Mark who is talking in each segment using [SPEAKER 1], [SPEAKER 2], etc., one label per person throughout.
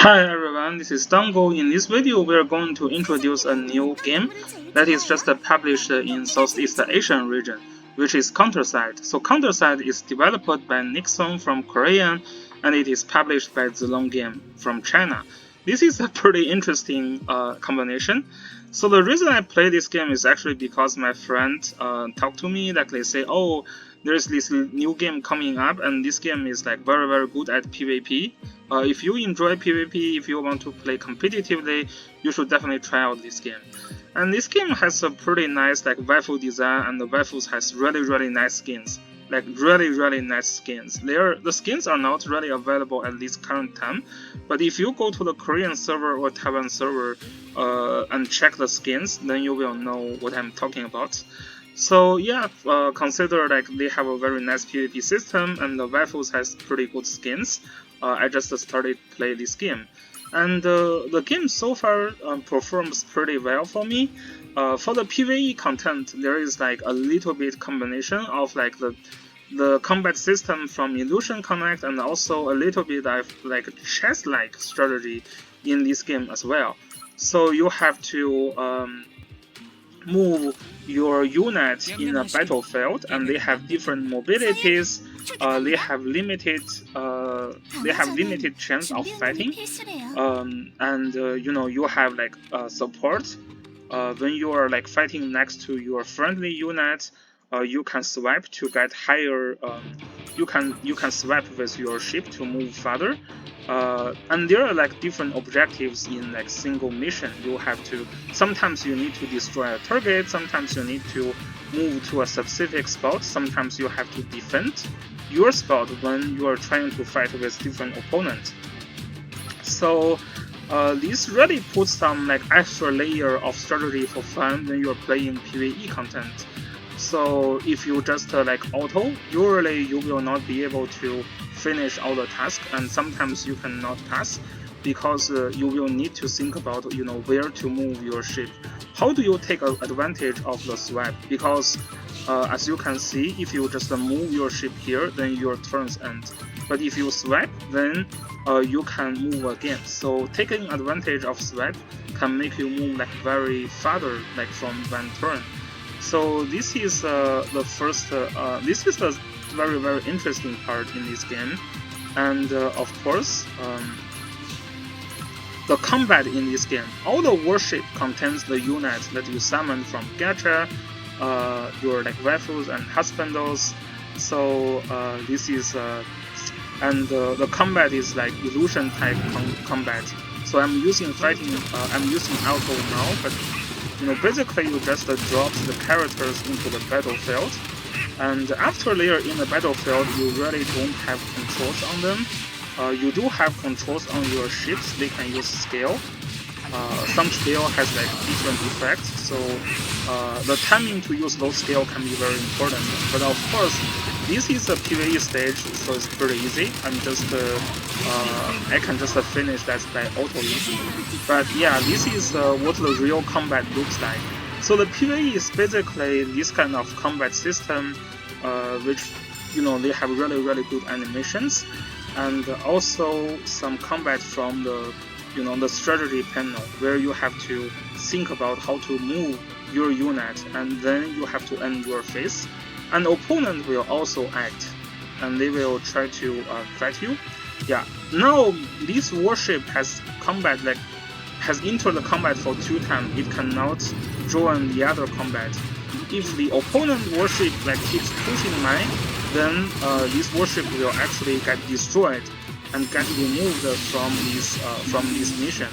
[SPEAKER 1] Hi everyone, this is Dăngo. In this video, we are going to introduce a new game that is just published in Southeast Asian region, which is Counterside. So Counterside is developed by Nixon from Korea, and it is published by Zilong Game from China. This is a pretty interesting combination. So the reason I play this game is actually because my friend talked to me, like they say, oh, there's this new game coming up, and this game is like very good at PvP. If you enjoy PvP, if you want to play competitively, you should definitely try out this game. And this game has a pretty nice like waifu design, and the waifus has really nice skins. Like really nice skins. The skins are not really available at this current time, but if you go to the Korean server or Taiwan server and check the skins, then you will know what I'm talking about. So yeah, consider like they have a very nice PvP system, and the waifus has pretty good skins. I just started to play this game, and the game so far performs pretty well for me. For the PvE content, there is like a little bit combination of like the combat system from Illusion Connect, and also a little bit of like chess-like strategy in this game as well. So you have to move your unit in a battlefield, and they have different mobilities. They have limited chance of fighting, and you know, you have like support. When you are like fighting next to your friendly unit, you can swipe to get higher. You can swipe with your ship to move further. And there are like different objectives in like single mission. You have to, sometimes you need to destroy a target, sometimes you need to move to a specific spot, sometimes you have to defend your spot when you are trying to fight with different opponents. So this really puts some like extra layer of strategy for fun when you are playing PvE content. So if you just like auto, usually you will not be able to finish all the tasks, and sometimes you cannot pass because you will need to think about, you know, where to move your ship. How do you take advantage of the swipe? Because as you can see, if you just move your ship here, then your turns end. But if you swipe, then you can move again. So taking advantage of swipe can make you move like very farther, like from one turn. So this is the first. This is a very interesting part in this game, and of course, the combat in this game. All the worship contains the units that you summon from gacha, your like waifus and husbandos. So this is and the combat is like illusion type combat. So I'm using fighting. I'm using auto now, but you know, basically you just drop the characters into the battlefield, and after they are in the battlefield, you really don't have controls on them. You do have controls on your ships. They can use scale. Some scale has like different effects, so the timing to use those scale can be very important. But of course, this is a PvE stage, so it's pretty easy. I can just finish that by autoing. But yeah, this is what the real combat looks like. So the PvE is basically this kind of combat system, which, you know, they have really good animations, and also some combat from the, you know, the strategy panel, where you have to think about how to move your unit, and then you have to end your phase. An opponent will also act, and they will try to fight you. Yeah. Now this warship has combat, like has entered the combat for 2 times. It cannot join the other combat. If the opponent warship like keeps pushing mine, then this warship will actually get destroyed and get removed from this mission.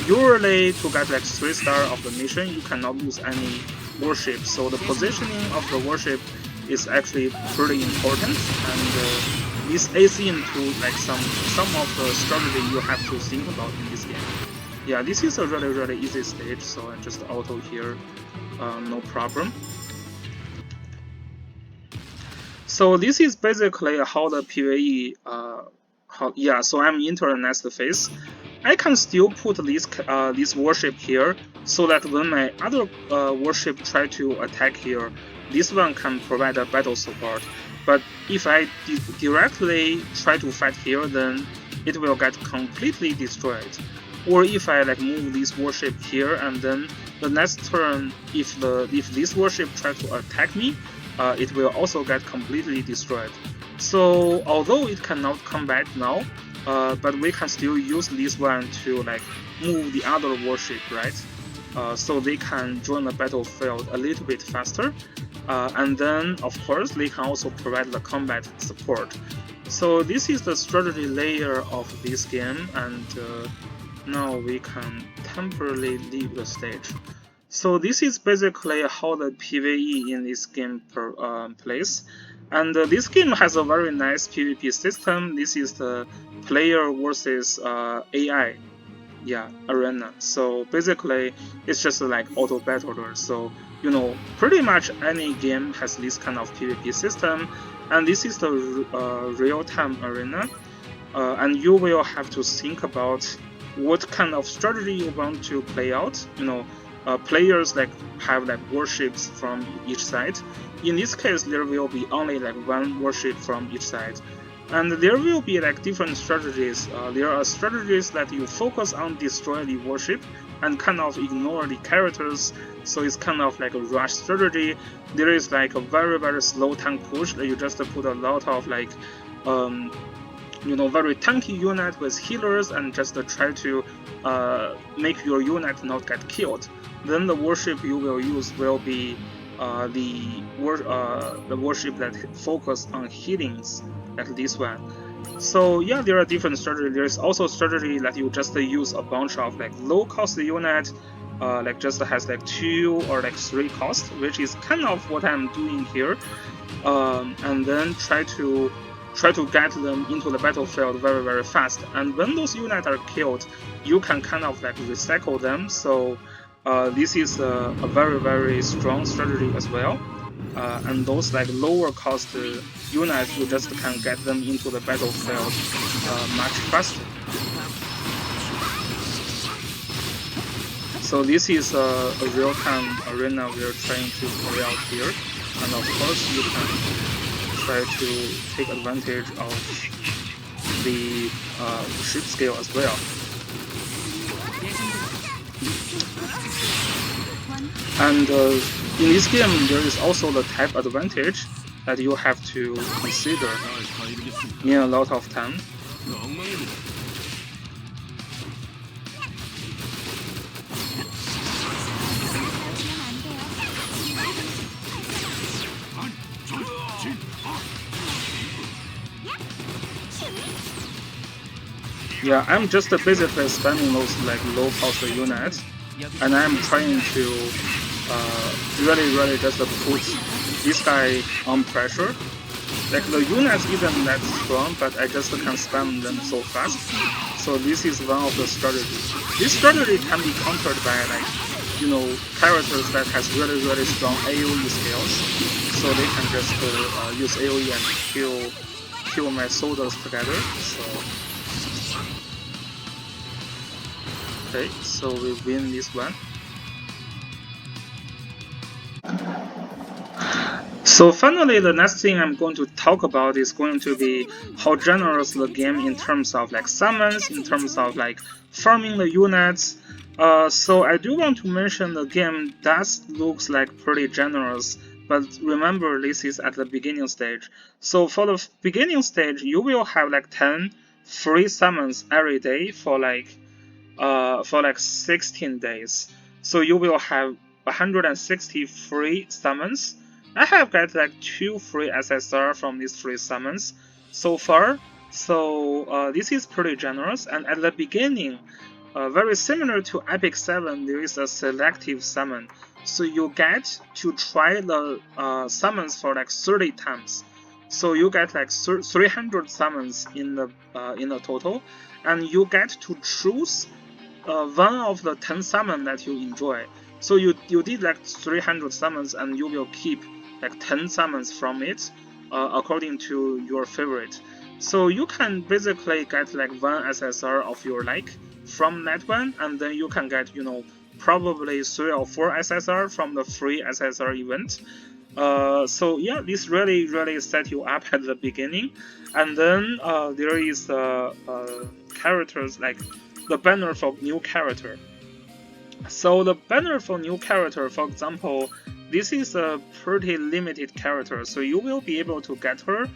[SPEAKER 1] Usually, to get like 3 stars of the mission, you cannot lose any warship. So the positioning of the warship is actually pretty important, and this aids into like some of the strategy you have to think about in this game. Yeah, this is a really easy stage, so I just auto here, no problem. So this is basically how the PvE. So I'm into the next phase. I can still put this warship here, so that when my other warship try to attack here, this one can provide a battle support. But if I directly try to fight here, then it will get completely destroyed. Or if I like move this warship here, and then the next turn, if this warship try to attack me, it will also get completely destroyed. So although it cannot come back now, but we can still use this one to like move the other warship, right? So they can join the battlefield a little bit faster. And then, of course, they can also provide the combat support. So this is the strategy layer of this game, and now we can temporarily leave the stage. So this is basically how the PvE in this game plays. And this game has a very nice PvP system. This is the player versus AI arena. So basically it's just like auto battler. So you know, pretty much any game has this kind of PvP system, and this is the real-time arena, and you will have to think about what kind of strategy you want to play out. You know, players like have like warships from each side. In this case, there will be only like one warship from each side. And there will be like different strategies. There are strategies that you focus on destroy the warship and kind of ignore the characters. So it's kind of like a rush strategy. There is like a very slow tank push that you just put a lot of like you know, very tanky unit with healers and just try to make your unit not get killed. Then the warship you will use will be the warship that focus on healings, like this one. So yeah, there are different strategies. There is also strategy that you just use a bunch of like low cost unit, like just has like 2 or like 3 cost, which is kind of what I'm doing here, and then try to get them into the battlefield very fast. And when those units are killed, you can kind of like recycle them. So this is a very strong strategy as well. And those like lower cost units, you just can get them into the battlefield much faster. So this is a real-time arena we're trying to play out here, and of course you can try to take advantage of the ship scale as well. And in this game, there is also the type advantage that you have to consider in a lot of time. Yeah, I'm just basically spamming those like low cost units, and I'm trying to really just put this guy on pressure. Like the units isn't that strong, but I just can spam them so fast. So this is one of the strategies. This strategy can be countered by like, you know, characters that has really strong AoE skills. So they can just use AoE and kill my soldiers together. So okay, so we win this one. So finally, the next thing I'm going to talk about is going to be how generous the game in terms of like summons, in terms of like farming the units. So I do want to mention the game does looks like pretty generous, but remember this is at the beginning stage. So for the beginning stage, you will have like 10 free summons every day for like 16 days. So you will have 160 free summons. I have got like 2 free SSR from these free summons so far. So this is pretty generous. And at the beginning, very similar to Epic 7, there is a selective summon. So you get to try the summons for like 30 times. So you get like 300 summons in the total, and you get to choose one of the 10 summons that you enjoy. So you did like 300 summons, and you will keep like 10 summons from it according to your favorite. So you can basically get like one SSR of your like from that one, and then you can get, you know, probably 3 or 4 SSR from the free SSR event. So yeah, this really set you up at the beginning. And then there is characters, like the banner for new character. So the banner for new character, for example, this is a pretty limited character, so you will be able to get her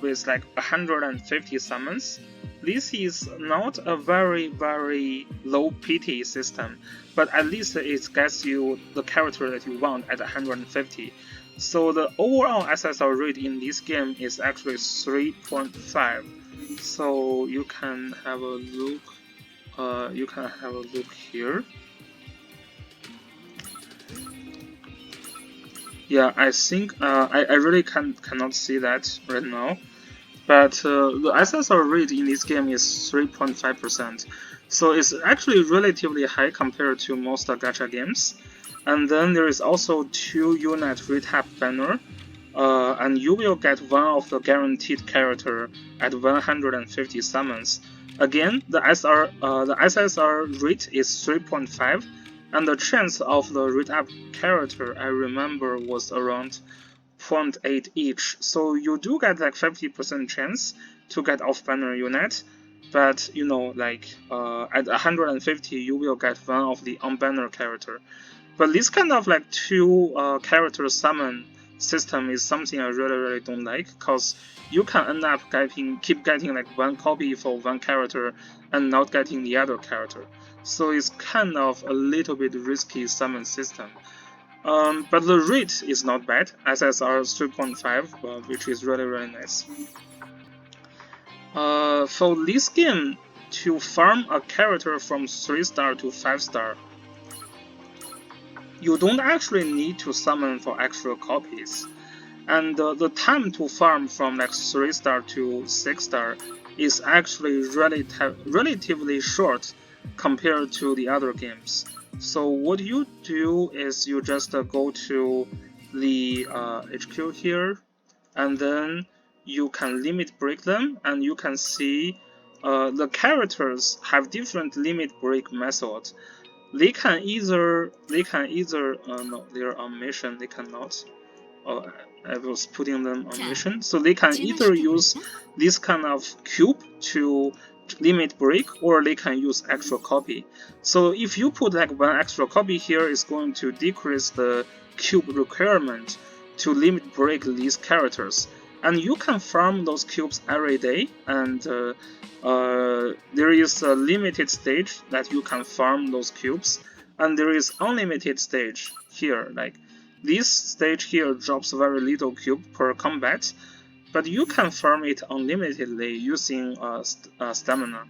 [SPEAKER 1] with like 150 summons. This is not a very low PT system, but at least it gets you the character that you want at 150. So the overall SSR rate in this game is actually 3.5. So you can have a look. Here. Yeah, I think I really cannot see that right now, but the SSR rate in this game is 3.5%, so it's actually relatively high compared to most gacha games. And then there is also 2 unit retap banner, and you will get one of the guaranteed character at 150 summons. Again, the SSR rate is 3.5. And the chance of the retap character, I remember, was around 0.8 each. So you do get like 50% chance to get off banner unit, but you know, like at 150 you will get one of the on banner character. But this kind of like 2 character summon system is something I really don't like, because you can end up keep getting like 1 copy for 1 character and not getting the other character. So it's kind of a little bit risky summon system. But the rate is not bad, SSR 3.5, which is really nice. For this game, to farm a character from 3-star to 5-star, you don't actually need to summon for extra copies. And the time to farm from like 3-star to 6-star is actually relatively short compared to the other games. So what you do is you just go to the HQ here, and then you can limit break them, and you can see the characters have different limit break methods. They can either no, they're on mission. They cannot. I was putting them on mission, so they can either use this kind of cube to limit break, or they can use extra copy. So if you put like 1 extra copy here, it's going to decrease the cube requirement to limit break these characters. And you can farm those cubes every day, and there is a limited stage that you can farm those cubes, and there is unlimited stage here. Like this stage here drops very little cube per combat, but you can farm it unlimitedly using stamina.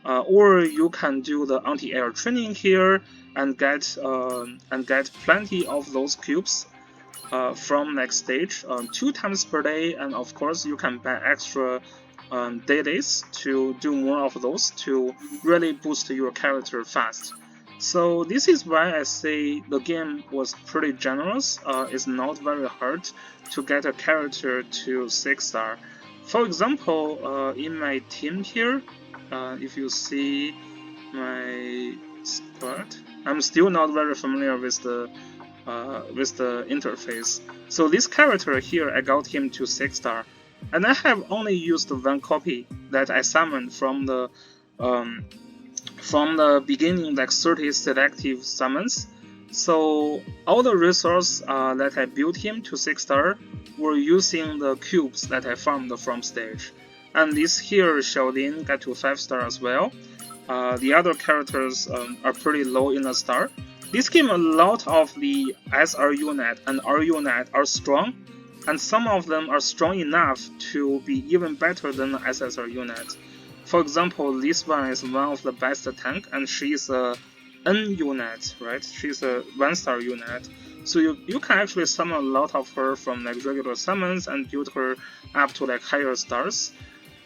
[SPEAKER 1] Or you can do the anti-air training here and get plenty of those cubes from next stage 2 times per day, and of course you can buy extra dailies to do more of those to really boost your character fast. So this is why I say the game was pretty generous. It's not very hard to get a character to 6-star. For example, in my team here, if you see my squad, I'm still not very familiar with the interface. So this character here, I got him to 6-star, and I have only used 1 copy that I summoned from the beginning, like 30 selective summons. So all the resources that I built him to 6-star were using the cubes that I farmed from stage. And this here Xiaolin got to 5-star as well. The other characters are pretty low in the star. This game, a lot of the SR unit and R unit are strong, and some of them are strong enough to be even better than the SSR unit. For example, this one is one of the best tank, and she's a N unit, right? She's a 1-star unit. So you can actually summon a lot of her from like regular summons and build her up to like higher stars.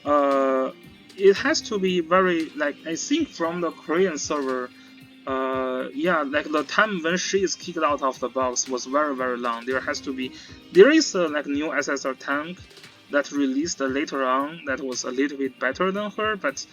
[SPEAKER 1] It has to be very, like, I think from the Korean server, yeah, like the time when she is kicked out of the box was very long. There is a like new SSR tank that released later on that was a little bit better than her, but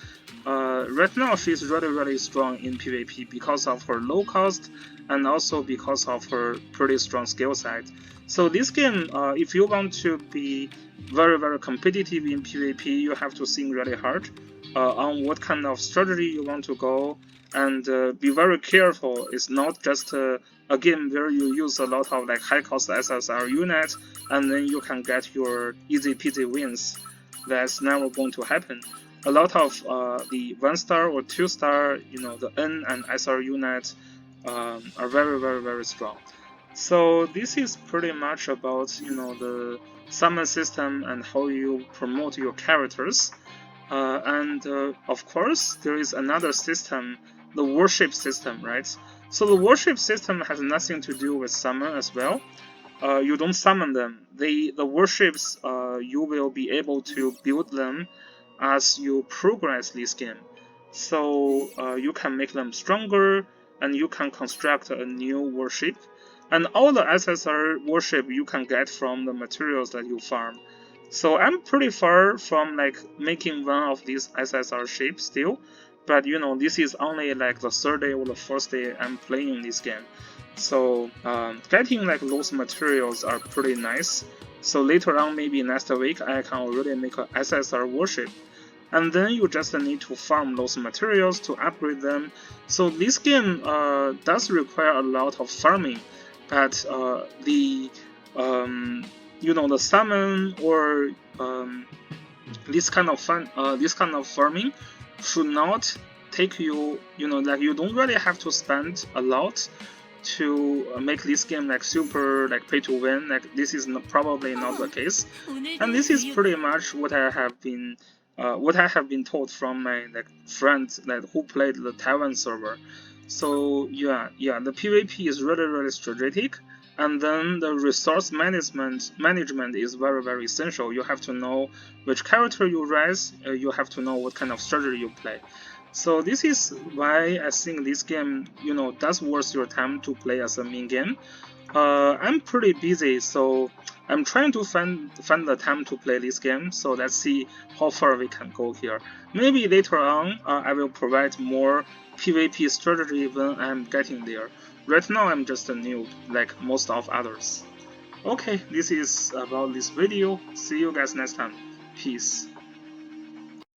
[SPEAKER 1] right now she's really strong in PvP because of her low cost and also because of her pretty strong skill set. So this game, if you want to be very competitive in PvP, you have to think really hard. on what kind of strategy you want to go, and be very careful. It's not just a game where you use a lot of like high cost SSR unit and then you can get your easy peasy wins. That's never going to happen. A lot of the 1-star or 2-star, the N and SR units are very strong. So this is pretty much about the summon system and how you promote your characters. And of course, there is another system, the worship system, right? So the worship system has nothing to do with summon as well. You don't summon them. The worships, you will be able to build them as you progress this game. So you can make them stronger, and you can construct a new worship. And all the SSR worship you can get from the materials that you farm. So I'm pretty far from like making one of these SSR ships still, but this is only like the 3rd day or the 4th day I'm playing this game. So getting like those materials are pretty nice. So later on, maybe next week, I can already make a SSR worship. And then you just need to farm those materials to upgrade them. So this game does require a lot of farming, but the summon or this kind of farming should not take you, like you don't really have to spend a lot to make this game like super like pay to win. Like this is probably not the case, and this is pretty much what I have been told from my like friends who played the Taiwan server. So yeah, the PvP is really strategic, and then the resource management is very essential. You have to know which character you raise. You have to know what kind of strategy you play. So this is why I think this game, does worth your time to play as a main game. I'm pretty busy, so I'm trying to find the time to play this game. So let's see how far we can go here. Maybe later on, I will provide more PvP strategy when I'm getting there. Right now, I'm just a noob, like most of others. Okay, this is about this video. See you guys next time. Peace.